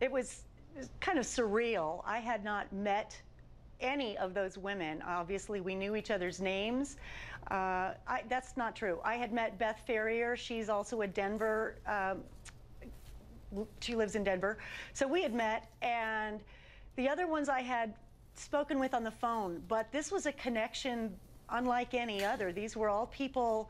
it was kind of surreal. I had not met any of those women. Obviously, we knew each other's names. That's not true. I had met Beth Ferrier. She's also a Denver, she lives in Denver. So we had met, and the other ones I had spoken with on the phone, but this was a connection unlike any other. These were all people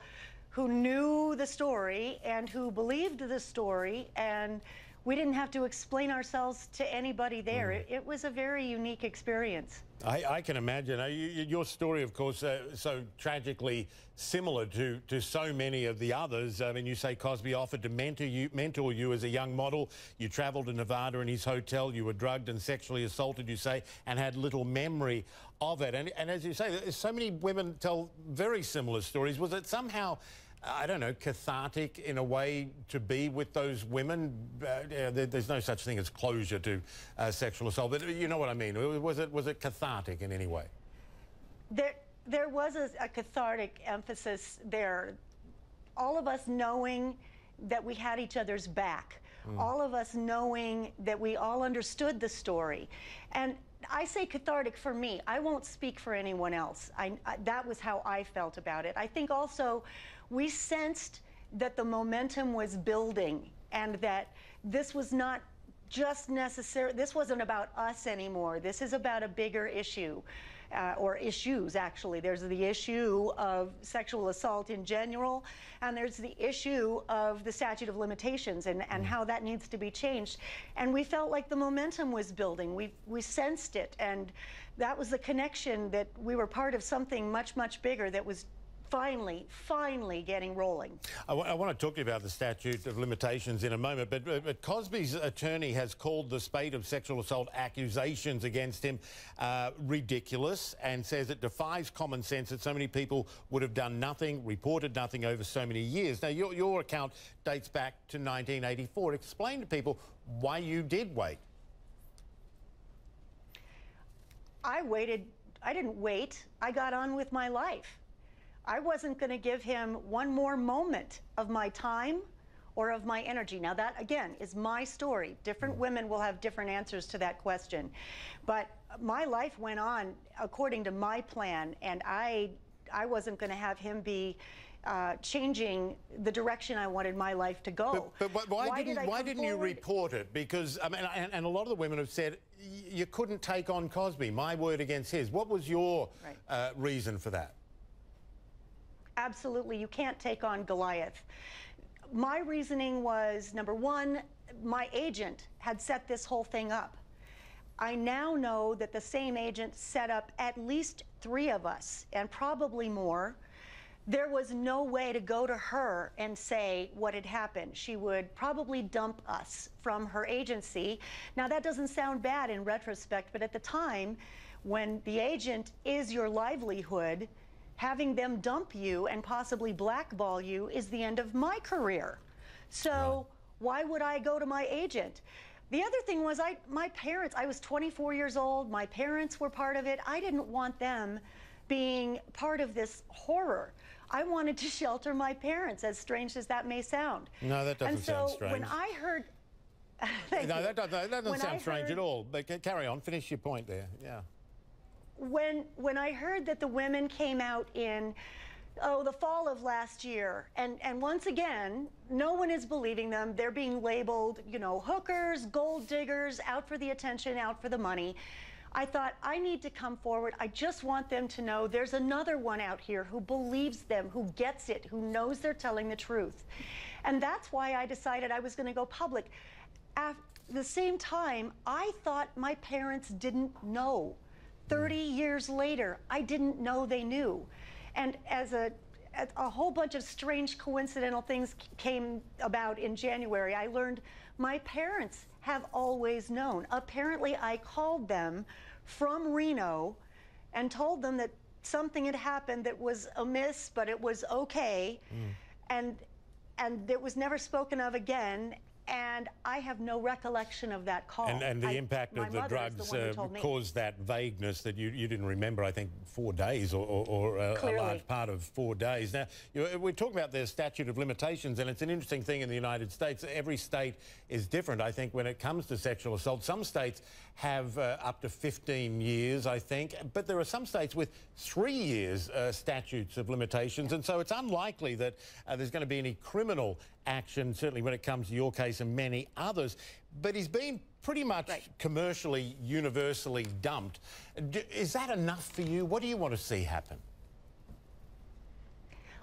who knew the story and who believed the story, and we didn't have to explain ourselves to anybody there. It was a very unique experience. I can imagine. Your story, of course, so tragically similar to so many of the others. I mean, you say Cosby offered to mentor you as a young model. You travelled to Nevada in his hotel. You were drugged and sexually assaulted, you say, and had little memory of it. And as you say, so many women tell very similar stories. Was it somehow, I don't know, cathartic in a way to be with those women? There's no such thing as closure to sexual assault, but you know what I mean. Was it cathartic in any way? There was a cathartic emphasis there. All of us knowing that we had each other's back. All of us knowing that we all understood the story. And I say cathartic for me. I won't speak for anyone else. That was how I felt about it. I think also we sensed that the momentum was building and that this was not just necessary. This wasn't about us anymore. This is about a bigger issue, or issues, actually. There's the issue of sexual assault in general, and there's the issue of the statute of limitations and how that needs to be changed. And we felt like the momentum was building. We sensed it, and that was the connection, that we were part of something much, much bigger that was finally getting rolling. I want to talk to you about the statute of limitations in a moment, but Cosby's attorney has called the spate of sexual assault accusations against him ridiculous, and says it defies common sense that so many people would have done nothing, reported nothing over so many years. Now, your account dates back to 1984. Explain to people why you did wait. I waited. I didn't wait. I got on with my life. I wasn't going to give him one more moment of my time or of my energy. Now, that, again, is my story. Different women will have different answers to that question. But my life went on according to my plan, and I wasn't going to have him be changing the direction I wanted my life to go. But why didn't you report it? Because, I mean, and a lot of the women have said you couldn't take on Cosby, my word against his. What was your reason for that? Absolutely, you can't take on Goliath. My reasoning was, number one, my agent had set this whole thing up. I now know that the same agent set up at least 3 of us, and probably more. There was no way to go to her and say what had happened. She would probably dump us from her agency. Now, that doesn't sound bad in retrospect, but at the time, when the agent is your livelihood, having them dump you and possibly blackball you is the end of my career. So why would I go to my agent? The other thing was my parents, I was 24 years old, my parents were part of it. I didn't want them being part of this horror. I wanted to shelter my parents, as strange as that may sound. No, that doesn't sound strange. When I heard... No, that doesn't sound strange at all. But carry on, finish your point there, yeah. When I heard that the women came out in, the fall of last year, and once again, no one is believing them. They're being labeled, you know, hookers, gold diggers, out for the attention, out for the money. I thought, I need to come forward. I just want them to know there's another one out here who believes them, who gets it, who knows they're telling the truth. And that's why I decided I was going to go public. At the same time, I thought my parents didn't know. 30 years later, I didn't know they knew. And as a whole bunch of strange coincidental things came about in January, I learned my parents have always known. Apparently, I called them from Reno and told them that something had happened that was amiss, but it was okay. And it was never spoken of again. And I have no recollection of that call. And the impact of the drugs caused that vagueness that you didn't remember, I think, 4 days or a large part of 4 days. Now, we're talking about the statute of limitations, and it's an interesting thing in the United States. Every state is different, I think, when it comes to sexual assault. Some states have up to 15 years, I think, but there are some states with 3 years statutes of limitations, and so it's unlikely that there's going to be any criminal action, certainly when it comes to your case and many others. But he's been pretty much commercially, universally dumped. Is that enough for you? What do you want to see happen?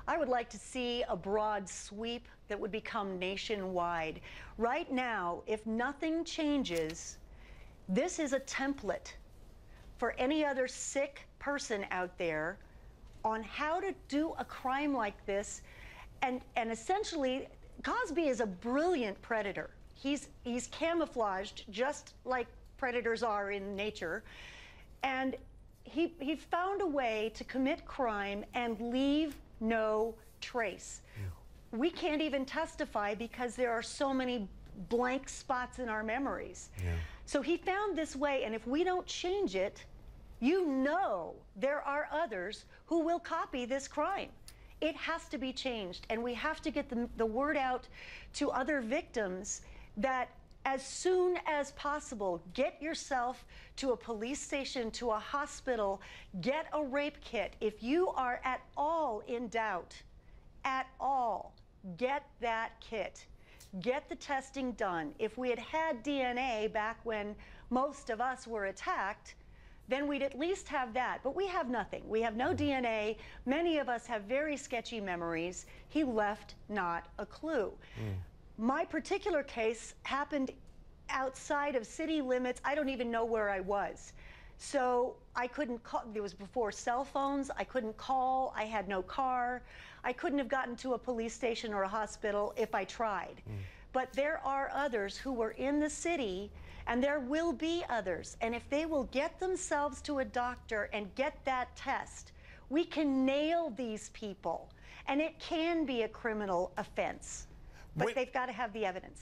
I would like to see a broad sweep that would become nationwide. Right now, if nothing changes, this is a template for any other sick person out there on how to do a crime like this. And essentially, Cosby is a brilliant predator. He's camouflaged just like predators are in nature. And he found a way to commit crime and leave no trace. We can't even testify because there are so many blank spots in our memories. So he found this way, and if we don't change it, you know there are others who will copy this crime. It has to be changed, and we have to get the word out to other victims that as soon as possible, get yourself to a police station, to a hospital, get a rape kit. If you are at all in doubt, get that kit. Get the testing done. If we had had DNA back when most of us were attacked, then we'd at least have that. But we have nothing. We have no DNA. Many of us have very sketchy memories. He left not a clue. My particular case happened outside of city limits. I don't even know where I was. So I couldn't call. It was before cell phones. I couldn't call. I had no car. I couldn't have gotten to a police station or a hospital if I tried. But there are others who were in the city, and there will be others. And if they will get themselves to a doctor and get that test, we can nail these people. And it can be a criminal offense, but they've got to have the evidence.